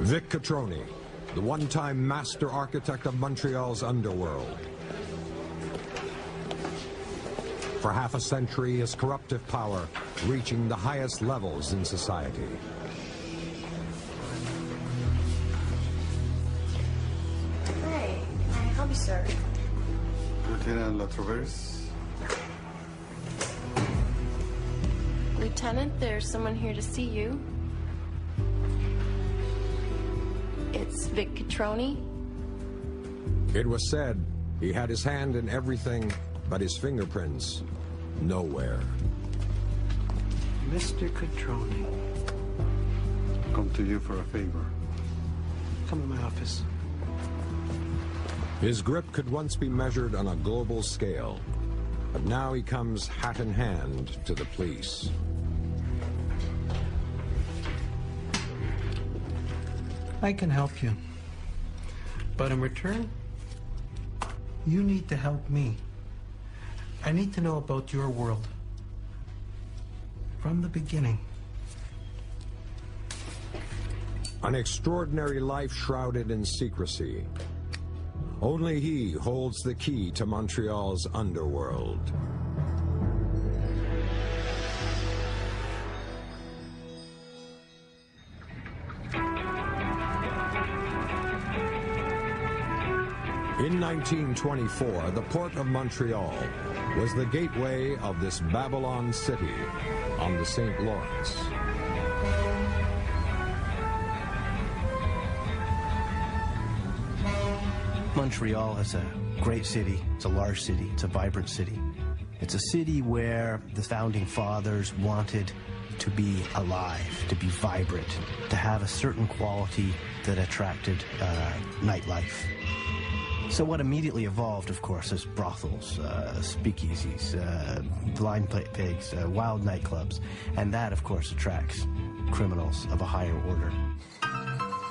Vic Cotroni, the one-time master architect of Montreal's underworld. For half a century, his corruptive power reaching the highest levels in society. Hey, can I help you, sir? Lieutenant Latravers. Lieutenant, there's someone here to see you. It's Vic Cotroni. It was said he had his hand in everything, but his fingerprints nowhere. Mr. Cotroni. Come to you for a favor. Come to my office. His grip could once be measured on a global scale, but now he comes hat in hand to the police. I can help you. But in return, you need to help me. I need to know about your world. From the beginning. An extraordinary life shrouded in secrecy. Only he holds the key to Montreal's underworld. In 1924, the port of Montreal was the gateway of this Babylon city on the St. Lawrence. Montreal is a great city. It's a large city. It's a vibrant city. It's a city where the founding fathers wanted to be alive, to be vibrant, to have a certain quality that attracted nightlife. So what immediately evolved, of course, is brothels, speakeasies, blind pigs, wild nightclubs, and that, of course, attracts criminals of a higher order.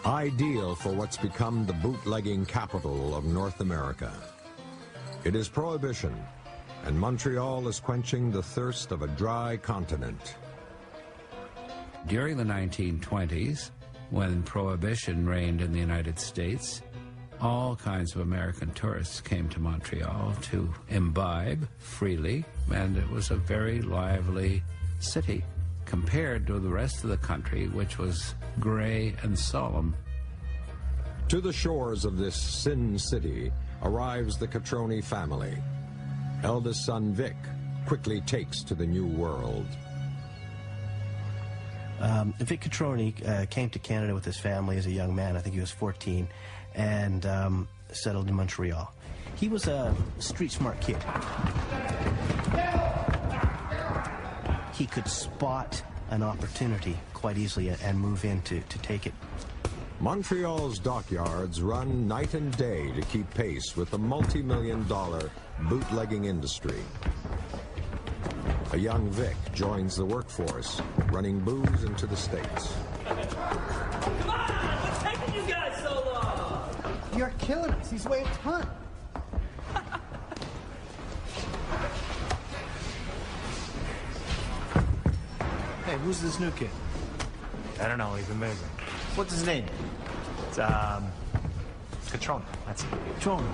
Ideal for what's become the bootlegging capital of North America. It is prohibition, and Montreal is quenching the thirst of a dry continent. During the 1920s, when prohibition reigned in the United States, all kinds of American tourists came to Montreal to imbibe freely, and it was a very lively city compared to the rest of the country, which was gray and solemn. To the shores of this Sin City arrives the Cotroni family. Eldest son Vic quickly takes to the new world. Vic Cotroni came to Canada with his family as a young man. I think he was 14, and settled in Montreal. He was a street-smart kid. He could spot an opportunity quite easily and move in to take it. Montreal's dockyards run night and day to keep pace with the multi-million-dollar bootlegging industry. A young Vic joins the workforce, running booze into the States. Come on! What's taking you guys so long? You're killing us. He's weighed a ton. Hey, who's this new kid? I don't know, even moving. What's his name? It's, Cotroni, that's it. Cotroni.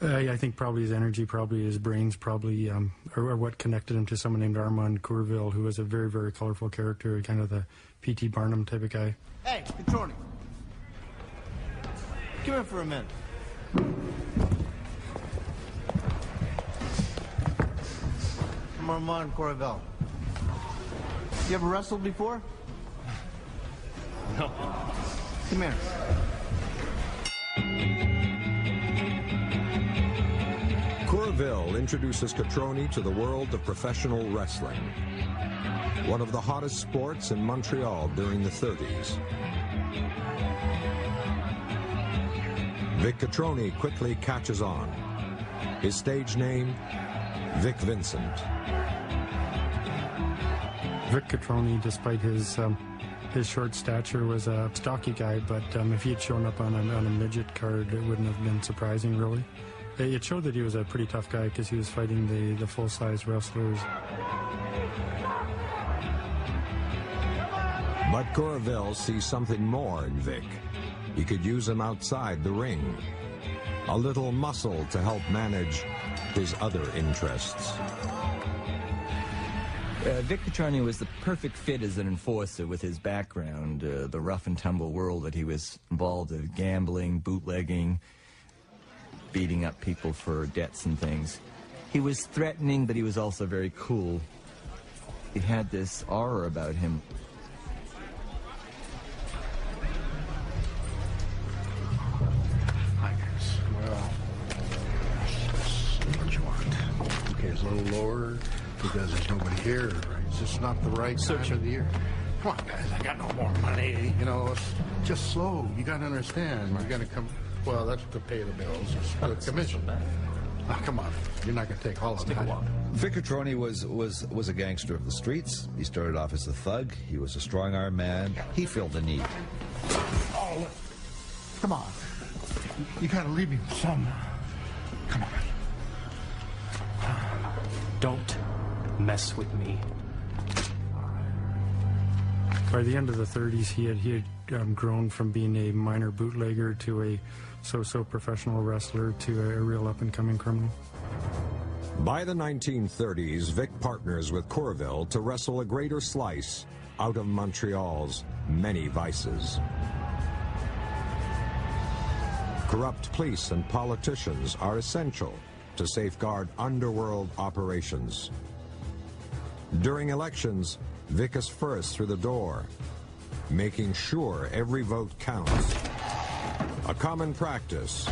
Yeah, I think probably his energy, probably his brains, probably, or what connected him to someone named Armand Courville, who was a very, very colorful character, kind of the P.T. Barnum type of guy. Hey, Cotroni. Come here for a minute. I'm Armand Courville. You ever wrestled before? No. Come here. Courville introduces Cotroni to the world of professional wrestling, one of the hottest sports in Montreal during the 30s. Vic Cotroni quickly catches on. His stage name, Vic Vincent. Vic Cotroni, despite his short stature, was a stocky guy, but if he had shown up on a midget card, it wouldn't have been surprising, really. It showed that he was a pretty tough guy because he was fighting the full-size wrestlers. But Courville sees something more in Vic. He could use him outside the ring. A little muscle to help manage his other interests. Vic Cotroni was the perfect fit as an enforcer with his background, the rough and tumble world that he was involved in, gambling, bootlegging, beating up people for debts and things. He was threatening, but he was also very cool. He had this aura about him. Well, what you want. Okay, it's a little lower because there's nobody here, right? It's just not the right time of the year. Come on, guys, I got no more money. You know, it's just slow. You got to understand. You got to come. Well, that's to pay the bills. It's the commission. Oh, come on. You're not going to take all of that. Vic Cotroni was a gangster of the streets. He started off as a thug. He was a strong-arm man. He filled the need. Oh, come on. You got to leave me with some. Come on. Don't mess with me. By the end of the 30s, he had grown from being a minor bootlegger to a so-so professional wrestler to a real up-and-coming criminal. By the 1930s, Vic partners with Courville to wrestle a greater slice out of Montreal's many vices. Corrupt police and politicians are essential to safeguard underworld operations. During elections, Vic is first through the door, making sure every vote counts. A common practice,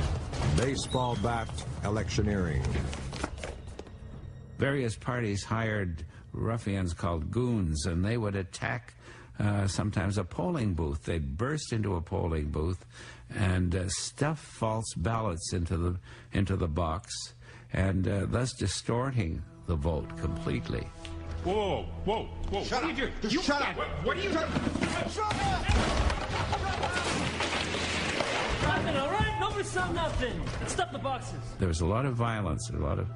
baseball bat electioneering. Various parties hired ruffians called goons, and they would attack sometimes a polling booth. They'd burst into a polling booth and stuff false ballots into the box, and thus distorting the vote completely. Whoa, whoa, whoa. Shut what up. Are you doing? Just shut up. What are you doing? Shut up! Nothing, all right? Nobody saw nothing. Stop the boxes. There was a lot of violence, a lot of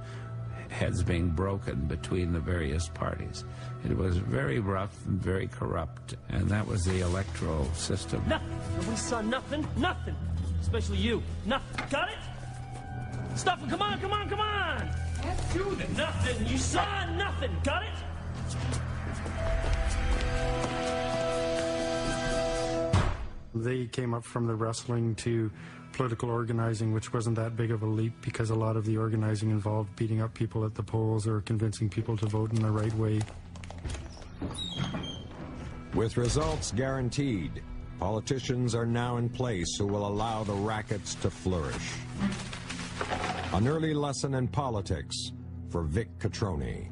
heads being broken between the various parties. It was very rough and very corrupt, and that was the electoral system. Nothing. Nobody saw nothing. Nothing. Especially you. Nothing. Got it? Stop it. Come on, come on, come on. Let's do this. Nothing. You saw nothing. Got it? They came up from the wrestling to political organizing, which wasn't that big of a leap because a lot of the organizing involved beating up people at the polls or convincing people to vote in the right way. With results guaranteed, politicians are now in place who will allow the rackets to flourish. An early lesson in politics for Vic Cotroni.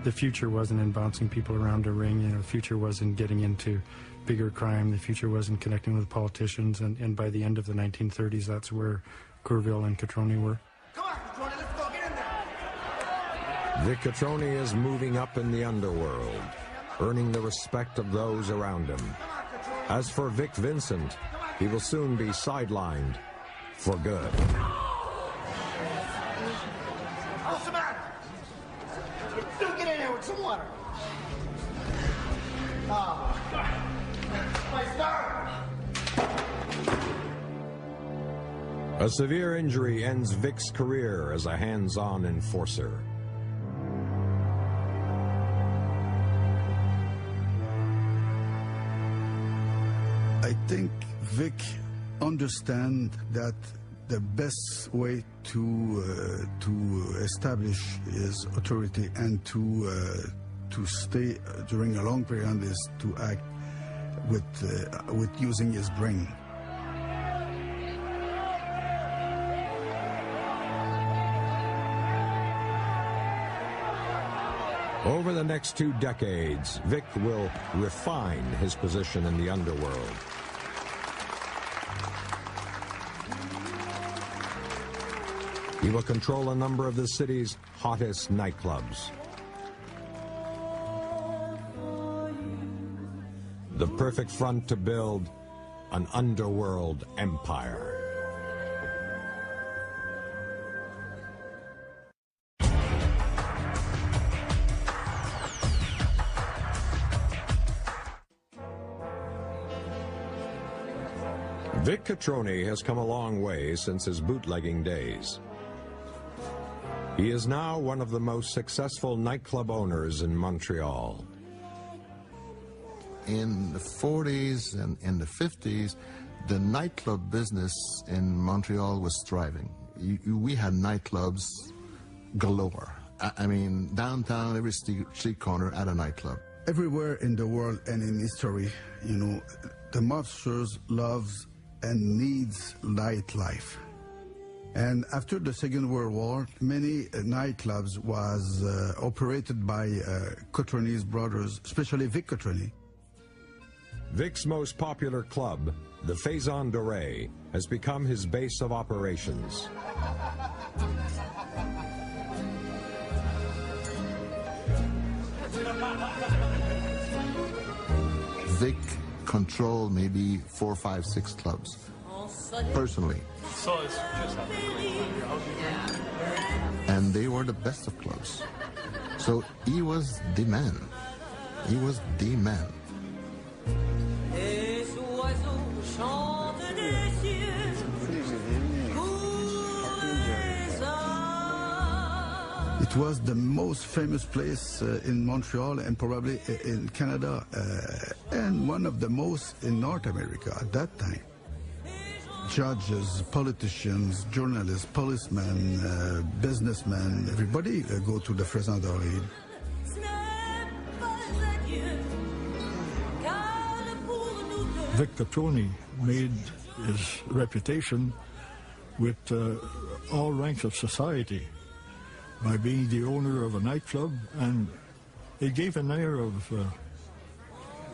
The future wasn't in bouncing people around a ring. You know, the future was in getting into bigger crime. The future was in connecting with politicians. And by the end of the 1930s, that's where Courville and Cotroni were. Come on, Cotroni, let's go. Get in there. Vic Cotroni is moving up in the underworld, earning the respect of those around him. As for Vic Vincent, he will soon be sidelined for good. What's the matter? Do get in here with some water. Oh, my star. A severe injury ends Vic's career as a hands-on enforcer. I think Vic understand that the best way to establish his authority and to stay during a long period is to act with using his brain. Over the next 2 decades, Vic will refine his position in the underworld. He will control a number of the city's hottest nightclubs. The perfect front to build an underworld empire. Vic Cotroni has come a long way since his bootlegging days. He is now one of the most successful nightclub owners in Montreal. In the 40s and in the 50s, the nightclub business in Montreal was thriving. We had nightclubs galore. I mean, downtown, every street corner had a nightclub. Everywhere in the world and in history, you know, the mobsters loves and needs nightlife. And after the Second World War, many nightclubs was operated by Cotroni's brothers, especially Vic Cotroni. Vic's most popular club, the Faison Doré, has become his base of operations. Vic controlled maybe 4, 5, 6 clubs, personally. And they were the best of clubs. So he was the man. He was the man. It was the most famous place in Montreal and probably in Canada and one of the most in North America at that time. Judges, politicians, journalists, policemen, businessmen, everybody go to the Faison Doré. Vic Cotroni made his reputation with all ranks of society by being the owner of a nightclub, and it gave an air of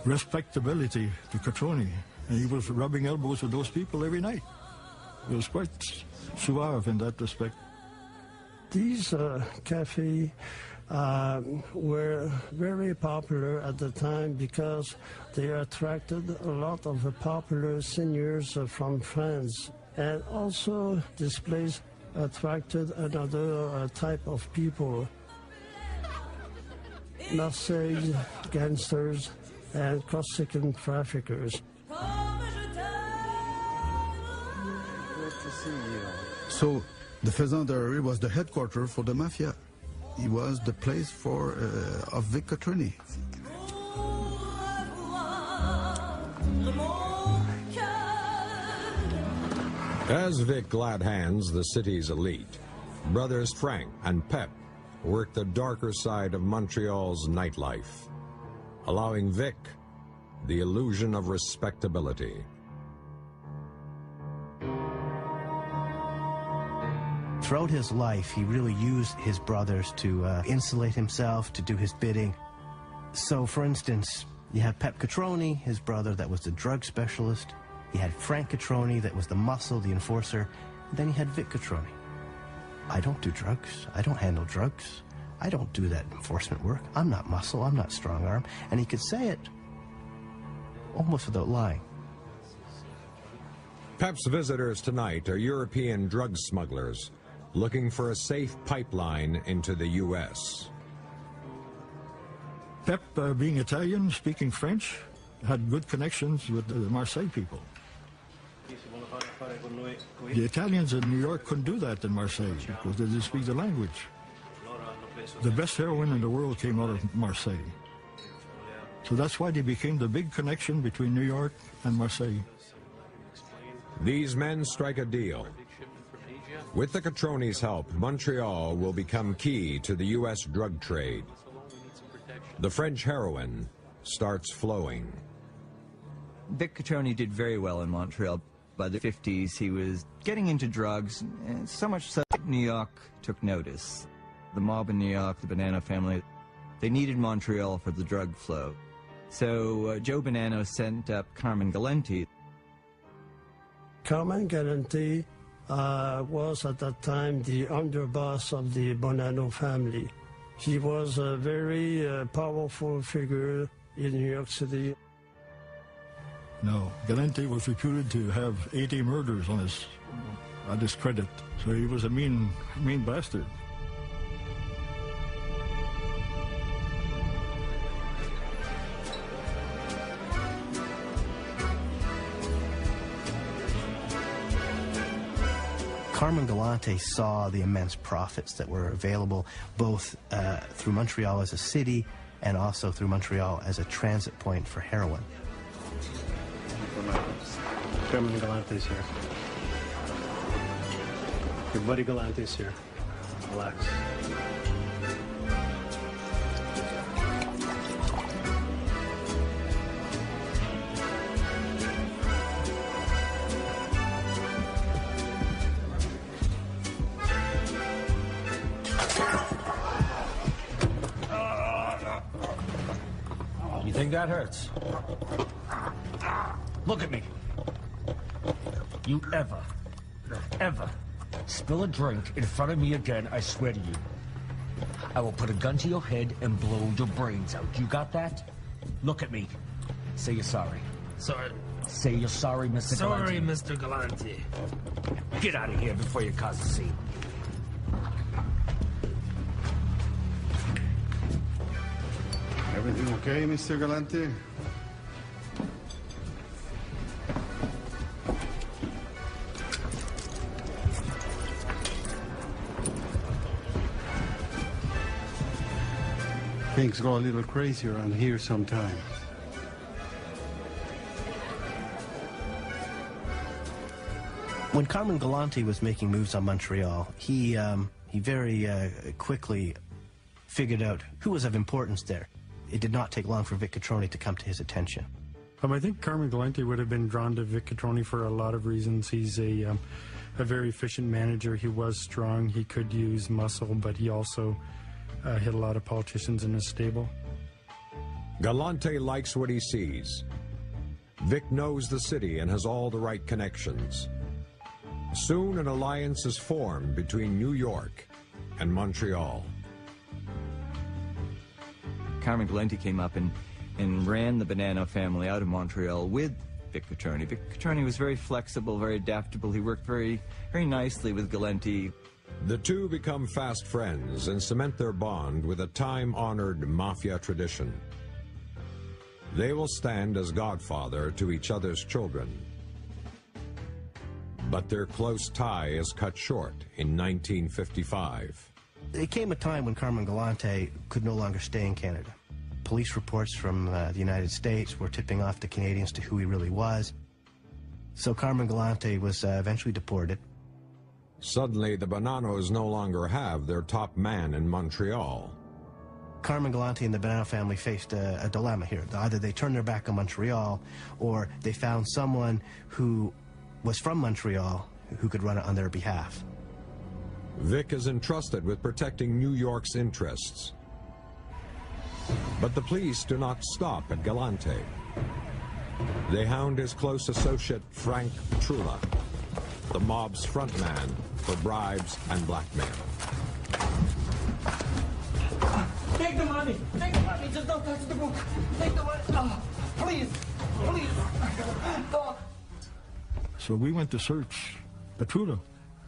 respectability to Cotroni. And he was rubbing elbows with those people every night. It was quite suave in that respect. These cafes were very popular at the time because they attracted a lot of popular seniors from France. And also this place attracted another type of people. Marseille gangsters and Corsican traffickers. So the Faison Doré was the headquarters for the Mafia. It was the place for of Vic Cotroni. As Vic glad hands the city's elite, brothers Frank and Pep work the darker side of Montreal's nightlife, allowing Vic the illusion of respectability. Throughout his life, he really used his brothers to insulate himself, to do his bidding. So, for instance, you have Pep Cotroni, his brother that was the drug specialist. You had Frank Cotroni that was the muscle, the enforcer. And then you had Vic Cotroni. I don't do drugs. I don't handle drugs. I don't do that enforcement work. I'm not muscle. I'm not strong arm. And he could say it almost without lying. Pep's visitors tonight are European drug smugglers looking for a safe pipeline into the U.S. Pep, being Italian, speaking French, had good connections with the Marseille people. The Italians in New York couldn't do that in Marseille because they didn't speak the language. The best heroin in the world came out of Marseille. So that's why they became the big connection between New York and Marseille. These men strike a deal. With the Cotroni's help, Montreal will become key to the U.S. drug trade. The French heroin starts flowing. Vic Cotroni did very well in Montreal. By the 50s, he was getting into drugs, and so much so that New York took notice. The mob in New York, the Bonanno family, they needed Montreal for the drug flow. So Joe Bonanno sent up Carmen Galante. Carmen Galante was at that time the underboss of the Bonanno family. He was a very powerful figure in New York City. No, Galante was reputed to have 80 murders on his credit, so he was a mean bastard. Carmen Galante saw the immense profits that were available both through Montreal as a city and also through Montreal as a transit point for heroin. Carmen Galante's here. Your buddy Galante's here. Relax. You think that hurts? Look at me. You ever spill a drink in front of me again, I swear to you, I will put a gun to your head and blow your brains out. You got that? Look at me. Say you're sorry. Sorry. Say you're sorry, Mr. Sorry, Galante. Mr. Galante. Get out of here before you cause a scene. Everything okay, Mr. Galante? Things go a little crazy around here sometimes. When Carmen Galante was making moves on Montreal, he very quickly figured out who was of importance there. It did not take long for Vic Cotroni to come to his attention. I think Carmen Galante would have been drawn to Vic Cotroni for a lot of reasons. He's a very efficient manager. He was strong. He could use muscle, but he also hit a lot of politicians in his stable. Galante likes what he sees. Vic knows the city and has all the right connections. Soon an alliance is formed between New York and Montreal. Carmen Galante came up and ran the Banana family out of Montreal with Vic Cotroni. Vic Cotroni was very flexible, very adaptable. He worked very, very nicely with Galante. The two become fast friends and cement their bond with a time-honored Mafia tradition. They will stand as godfather to each other's children. But their close tie is cut short in 1955. There came a time when Carmen Galante could no longer stay in Canada. Police reports from the United States were tipping off the Canadians to who he really was. So Carmen Galante was eventually deported. Suddenly, the Bonanos no longer have their top man in Montreal. Carmen Galante and the Banana family faced a dilemma here. Either they turned their back on Montreal, or they found someone who was from Montreal who could run it on their behalf. Vic is entrusted with protecting New York's interests. But the police do not stop at Galante. They hound his close associate, Frank Trula, the mob's frontman, for bribes and blackmail. Take the money! Take the money! Just don't touch the book! Take the money! Oh, please! Please! Oh. So we went to search Petrula.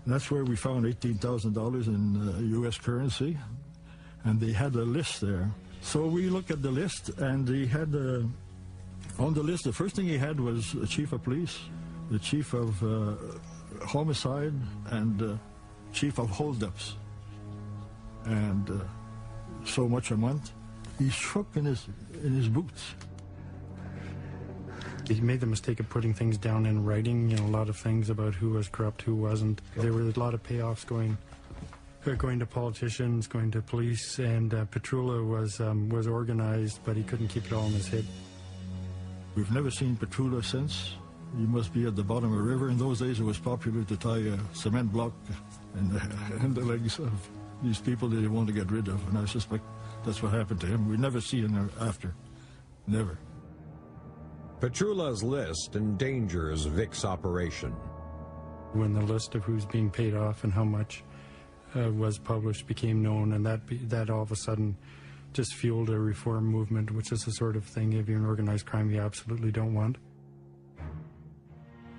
That's where we found $18,000 in U.S. currency, and they had a list there. So we looked at the list, and they had on the list, the first thing he had was the chief of police, the chief of homicide, and chief of holdups, and so much a month. He shook in his boots. He made the mistake of putting things down in writing, a lot of things about who was corrupt, who wasn't. There were a lot of payoffs going to politicians, going to police, and Petrula was organized, but he couldn't keep it all in his head. We've never seen Petrula since. He must be at the bottom of a river. In those days, it was popular to tie a cement block in the legs of these people that they want to get rid of, and I suspect that's what happened to him. We never see him after. Never. Petrula's list endangers Vic's operation. When the list of who's being paid off and how much was published became known, and that all of a sudden just fueled a reform movement, which is the sort of thing, if you're an organized crime, you absolutely don't want.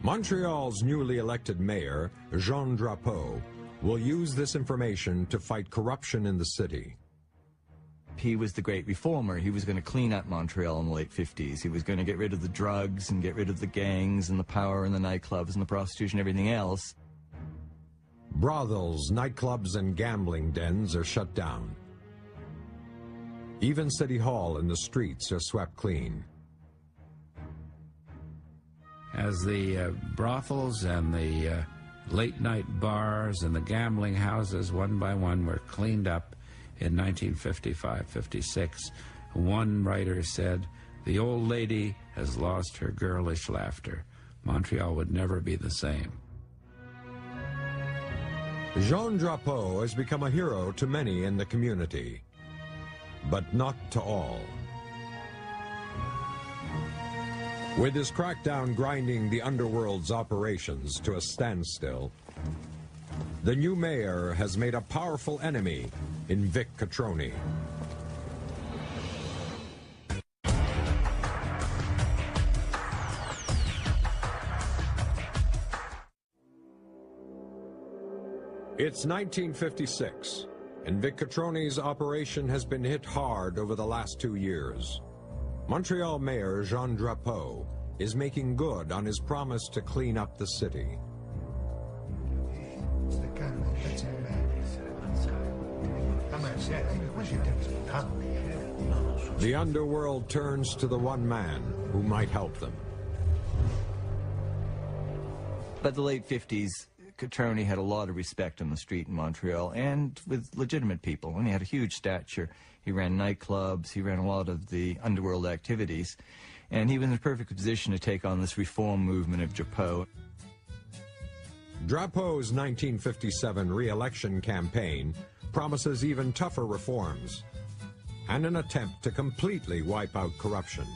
Montreal's newly elected mayor, Jean Drapeau, will use this information to fight corruption in the city. He was the great reformer. He was going to clean up Montreal in the late 50s. He was going to get rid of the drugs and get rid of the gangs and the power and the nightclubs and the prostitution and everything else. Brothels, nightclubs, and gambling dens are shut down. Even City Hall and the streets are swept clean. As the brothels and the late-night bars and the gambling houses, one by one, were cleaned up in 1955-56, one writer said, "The old lady has lost her girlish laughter. Montreal would never be the same." Jean Drapeau has become a hero to many in the community, but not to all. With his crackdown grinding the underworld's operations to a standstill, the new mayor has made a powerful enemy in Vic Cotroni. It's 1956, and Vic Cotroni's operation has been hit hard over the last 2 years. Montreal Mayor Jean Drapeau is making good on his promise to clean up the city. The underworld turns to the one man who might help them. By the late 50s, Cotroni had a lot of respect on the street in Montreal, and with legitimate people. And he had a huge stature. He ran nightclubs, he ran a lot of the underworld activities, and he was in a perfect position to take on this reform movement of Drapeau. Drapeau's 1957 re-election campaign promises even tougher reforms and an attempt to completely wipe out corruption.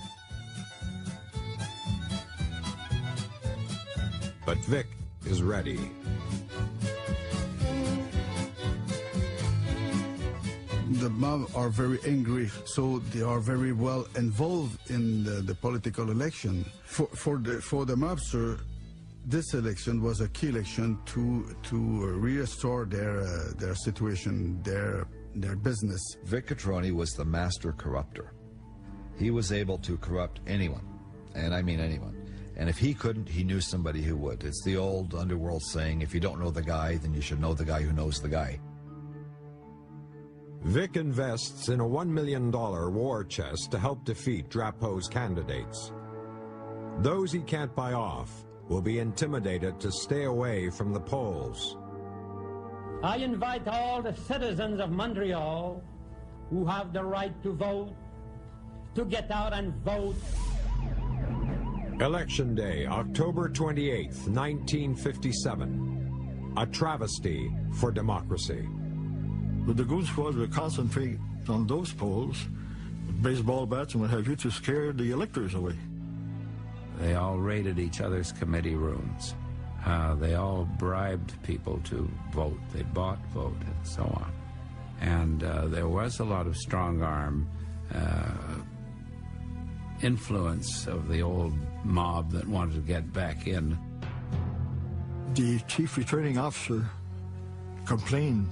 But Vic is ready. The mob are very angry, so they are very well involved in the political election. For the mobster, this election was a key election to restore their situation, their business. Vic Cotroni was the master corrupter. He was able to corrupt anyone, and I mean anyone. And if he couldn't, he knew somebody who would. It's the old underworld saying, if you don't know the guy, then you should know the guy who knows the guy. Vic invests in a $1 million war chest to help defeat Drapeau's candidates. Those he can't buy off will be intimidated to stay away from the polls. I invite all the citizens of Montreal who have the right to vote to get out and vote. Election Day, October 28th, 1957. A travesty for democracy. But the goon squad will concentrate on those polls, baseball bats and what have you, to scare the electors away. They all raided each other's committee rooms. They all bribed people to vote. They bought vote and so on. And there was a lot of strong-arm influence of the old mob that wanted to get back in. The chief returning officer complained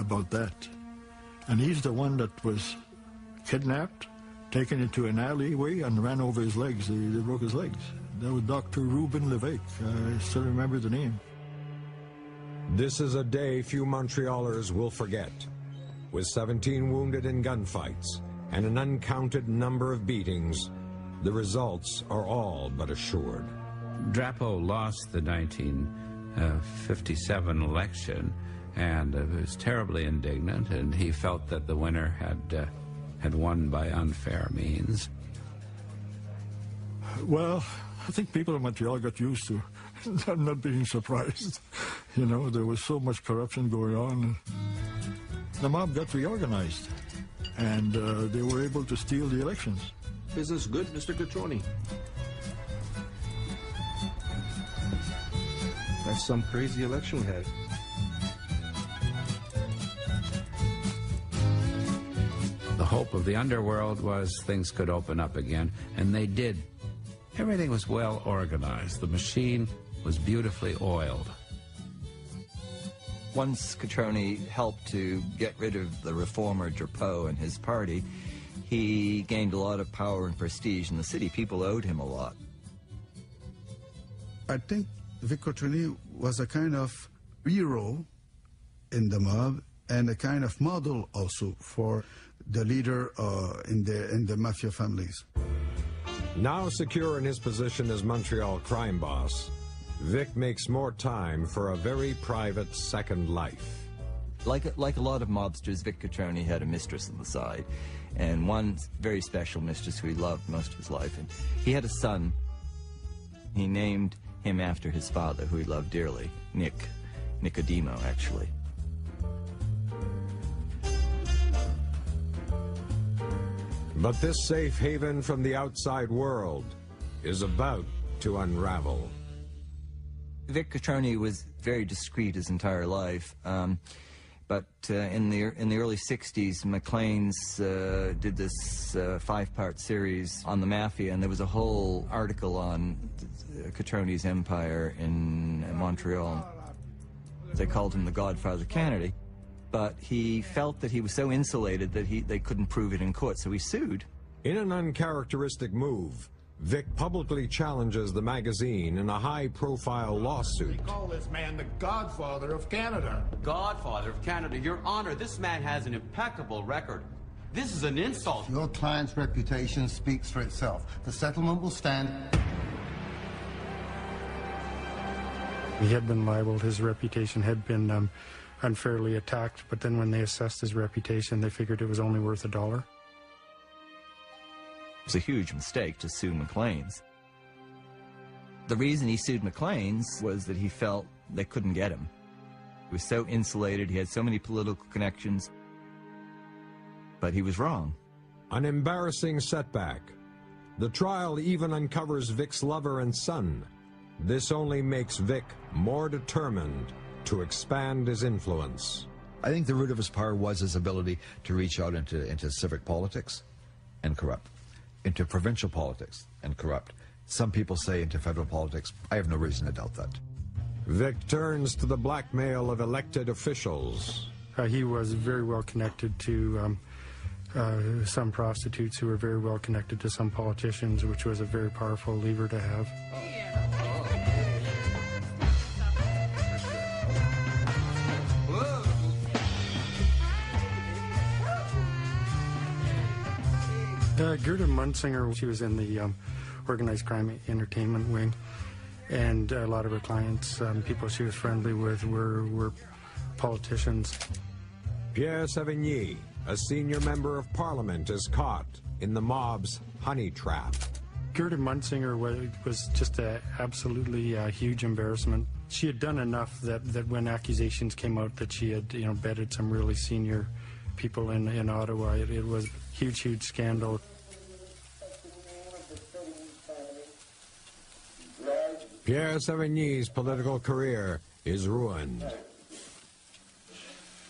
about that. And he's the one that was kidnapped, taken into an alleyway, and ran over his legs. They broke his legs. That was Dr. Ruben Levesque. I still remember the name. This is a day few Montrealers will forget. With 17 wounded in gunfights and an uncounted number of beatings, the results are all but assured. Drapeau lost the 1957 election, and was terribly indignant, and he felt that the winner had won by unfair means. Well, I think people in Montreal got used to not being surprised. You know, there was so much corruption going on. The mob got reorganized, and they were able to steal the elections. Business good, Mr. Cotroni? That's some crazy election we had. The hope of the underworld was things could open up again, and they did. Everything was well organized. The machine was beautifully oiled. Once Cotroni helped to get rid of the reformer Drapeau and his party, he gained a lot of power and prestige in the city. People owed him a lot. I think Vic Cotroni was a kind of hero in the mob and a kind of model also for the leader in the Mafia families. Now secure in his position as Montreal crime boss, Vic makes more time for a very private second life. Like a lot of mobsters, Vic Cotroni had a mistress on the side, and one very special mistress who he loved most of his life. And he had a son. He named him after his father, who he loved dearly, Nicodemo, actually. But this safe haven from the outside world is about to unravel. Vic Cotroni was very discreet his entire life, but in the early 60s, Maclean's did this 5-part series on the Mafia, and there was a whole article on Cotroni's empire in Montreal. They called him the Godfather of Canada. But he felt that he was so insulated that they couldn't prove it in court, so he sued. In an uncharacteristic move, Vic publicly challenges the magazine in a high-profile lawsuit. They call this man the Godfather of Canada. Godfather of Canada, Your Honor, this man has an impeccable record. This is an insult. Your client's reputation speaks for itself. The settlement will stand. He had been libeled. His reputation had been unfairly attacked, but then when they assessed his reputation, they figured it was only worth $1. It was a huge mistake to sue Maclean's. The reason he sued Maclean's was that he felt they couldn't get him. He was so insulated, he had so many political connections, but he was wrong. An embarrassing setback. The trial even uncovers Vic's lover and son. This only makes Vic more determined to expand his influence. I think the root of his power was his ability to reach out into civic politics and corrupt, into provincial politics and corrupt. Some people say into federal politics. I have no reason to doubt that. Vic turns to the blackmail of elected officials. He was very well connected to some prostitutes who were very well connected to some politicians, which was a very powerful lever to have. Gerda Munsinger, she was in the organized crime entertainment wing, and a lot of her clients, people she was friendly with, were politicians. Pierre Sevigny, a senior member of parliament, is caught in the mob's honey trap. Gerda Munsinger was just an absolutely huge embarrassment. She had done enough that when accusations came out that she had bedded some really senior people in Ottawa, it was a huge scandal. Pierre Sevigny's political career is ruined.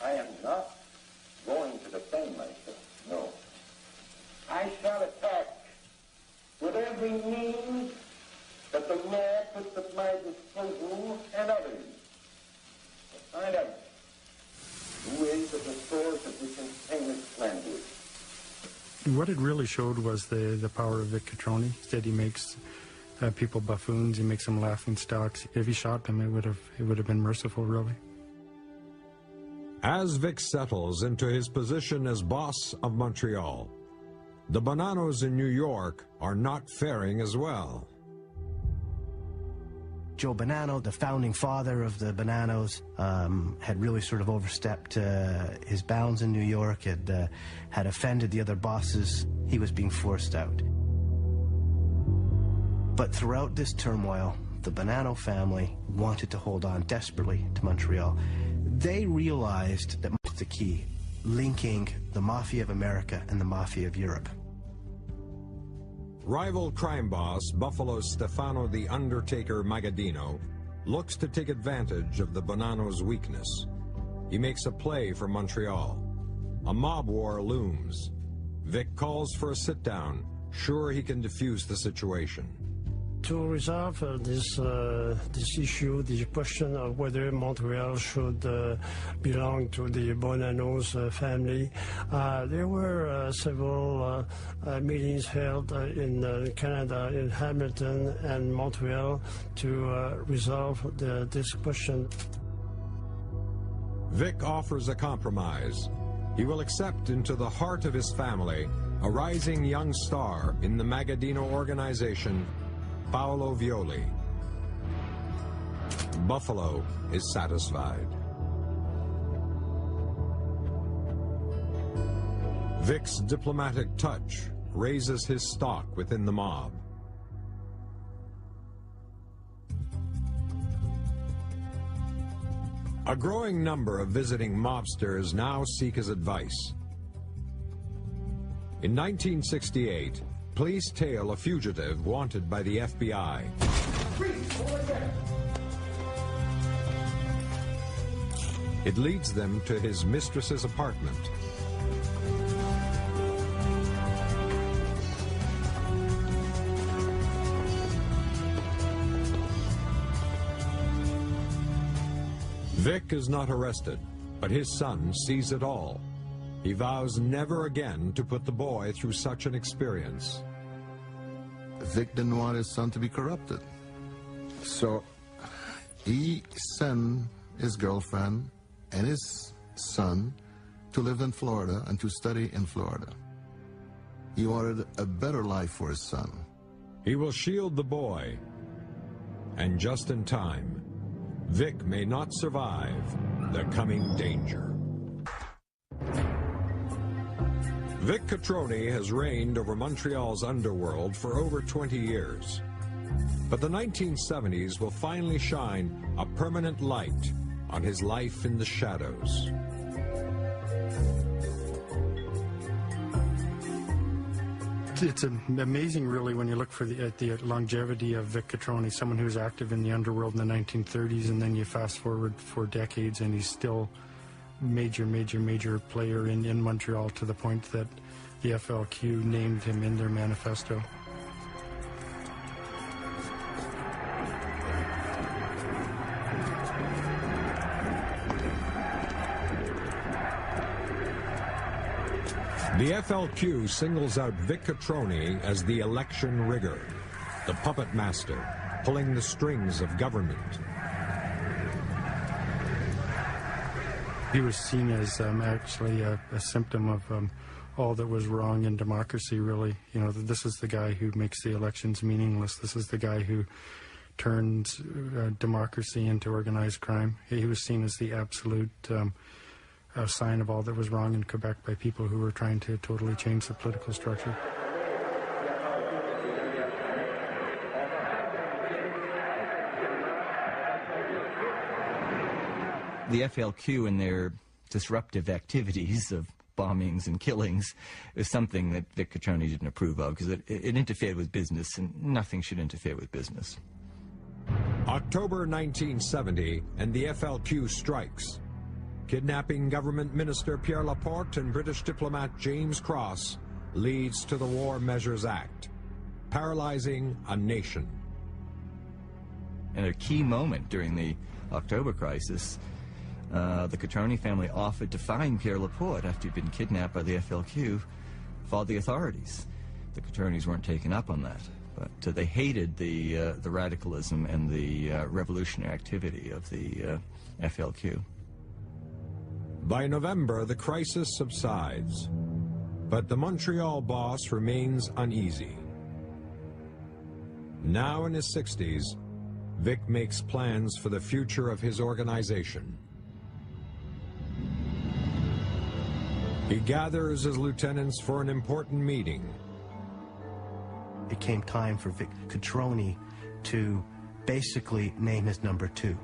I am not going to defend myself, no. I shall attack with every means that the law puts at my disposal and others to find out who is at the source of this infamous slander. What it really showed was the power of Vic Cotroni, that he makes people buffoons, he makes them laughing stocks. If he shot them, it would have been merciful, really. As Vic settles into his position as boss of Montreal, the Bonanos in New York are not faring as well. Joe Bonanno, the founding father of the Bonanos, had really sort of overstepped his bounds in New York, had offended the other bosses. He was being forced out. But throughout this turmoil, the Bonanno family wanted to hold on desperately to Montreal. They realized that the key, linking the Mafia of America and the Mafia of Europe. Rival crime boss Buffalo Stefano the Undertaker Magaddino looks to take advantage of the Bonanno's weakness. He makes a play for Montreal. A mob war looms. Vic calls for a sit-down, sure he can defuse the situation. To resolve this issue, the question of whether Montreal should belong to the Bonanno's family, there were several meetings held in Canada, in Hamilton and Montreal, to resolve this question. Vic offers a compromise. He will accept into the heart of his family a rising young star in the Magadino organization, Paolo Violi. Buffalo is satisfied. Vic's diplomatic touch raises his stock within the mob. A growing number of visiting mobsters now seek his advice. In 1968, police tail a fugitive wanted by the FBI. It leads them to his mistress's apartment. Vic is not arrested, but his son sees it all. He vows never again to put the boy through such an experience. Vic didn't want his son to be corrupted. So he sent his girlfriend and his son to live in Florida and to study in Florida. He wanted a better life for his son. He will shield the boy, and just in time, Vic may not survive the coming danger. Vic Cotroni has reigned over Montreal's underworld for over 20 years. But the 1970s will finally shine a permanent light on his life in the shadows. It's amazing, really, when you look at the longevity of Vic Cotroni, someone who's active in the underworld in the 1930s, and then you fast forward 4 decades, and he's still major player in Montreal, to the point that the FLQ named him in their manifesto. The FLQ singles out Vic Cotroni as the election rigger, the puppet master, pulling the strings of government. He was seen as actually a symptom of all that was wrong in democracy, really. You know, this is the guy who makes the elections meaningless. This is the guy who turns democracy into organized crime. He was seen as the absolute sign of all that was wrong in Quebec by people who were trying to totally change the political structure. The FLQ and their disruptive activities of bombings and killings is something that Vic Cotroni didn't approve of, because it interfered with business, and nothing should interfere with business. October 1970, and the FLQ strikes. Kidnapping Government Minister Pierre Laporte and British diplomat James Cross leads to the War Measures Act, paralyzing a nation. And a key moment during the October crisis, the Cotroni family offered to fine Pierre Laporte after he'd been kidnapped by the FLQ for the authorities. The Cotronis weren't taken up on that, but they hated the radicalism and the revolutionary activity of the FLQ. By November, the crisis subsides, but the Montreal boss remains uneasy. Now in his 60s, Vic makes plans for the future of his organization. He gathers his lieutenants for an important meeting. It came time for Vic Cotroni to basically name his number 2.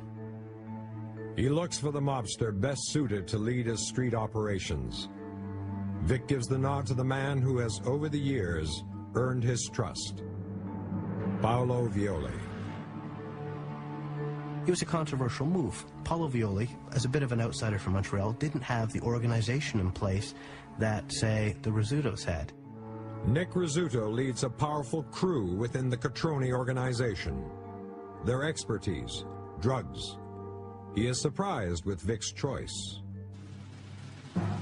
He looks for the mobster best suited to lead his street operations. Vic gives the nod to the man who has, over the years, earned his trust, Paolo Violi. It was a controversial move. Paolo Violi, as a bit of an outsider from Montreal, didn't have the organization in place that, say, the Rizzutos had. Nick Rizzuto leads a powerful crew within the Cotroni organization. Their expertise, drugs. He is surprised with Vic's choice.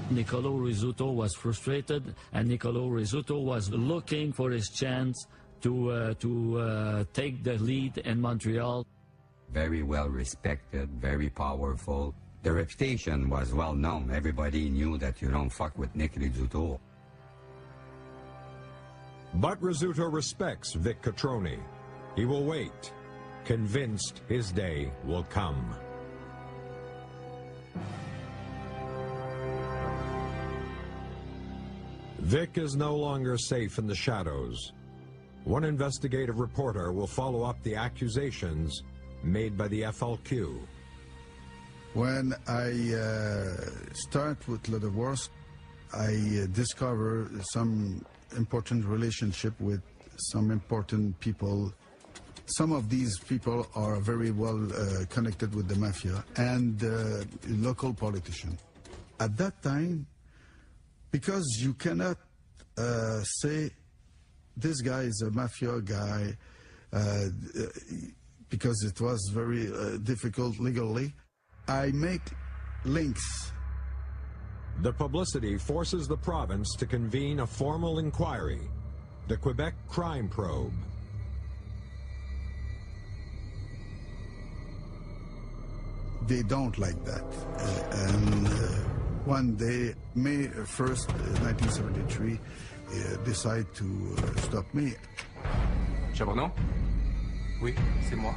Niccolo Rizzuto was frustrated, and Niccolo Rizzuto was looking for his chance to take the lead in Montreal. Very well respected, very powerful, The reputation was well known. Everybody knew that you don't fuck with Nick Rizzuto. But Rizzuto respects Vic Cotroni. He will wait, convinced his day will come. Vic is no longer safe in the shadows. One investigative reporter will follow up the accusations made by the FLQ. When I start with the divorce, I discover some important relationship with some important people. Some of these people are very well connected with the mafia and local politicians. At that time, because you cannot say this guy is a mafia guy, because it was very difficult legally, I make links. The publicity forces the province to convene a formal inquiry, the Quebec crime probe. They don't like that. One day, May 1st, 1973, decide to stop me. Chabournon? Oui, c'est moi.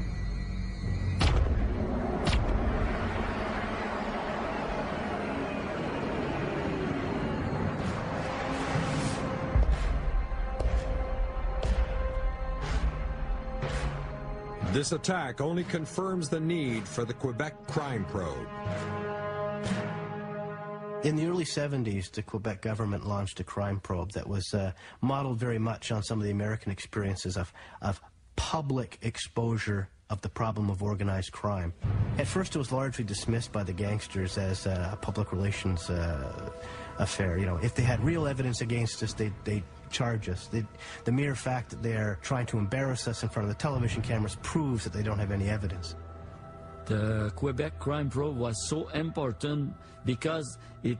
This attack only confirms the need for the Quebec crime probe. In the early 70s, the Quebec government launched a crime probe that was modeled very much on some of the American experiences of public exposure of the problem of organized crime. At first, it was largely dismissed by the gangsters as a public relations affair. You know, if they had real evidence against us, they'd charge us. The mere fact that they're trying to embarrass us in front of the television cameras proves that they don't have any evidence. The Quebec crime probe was so important because it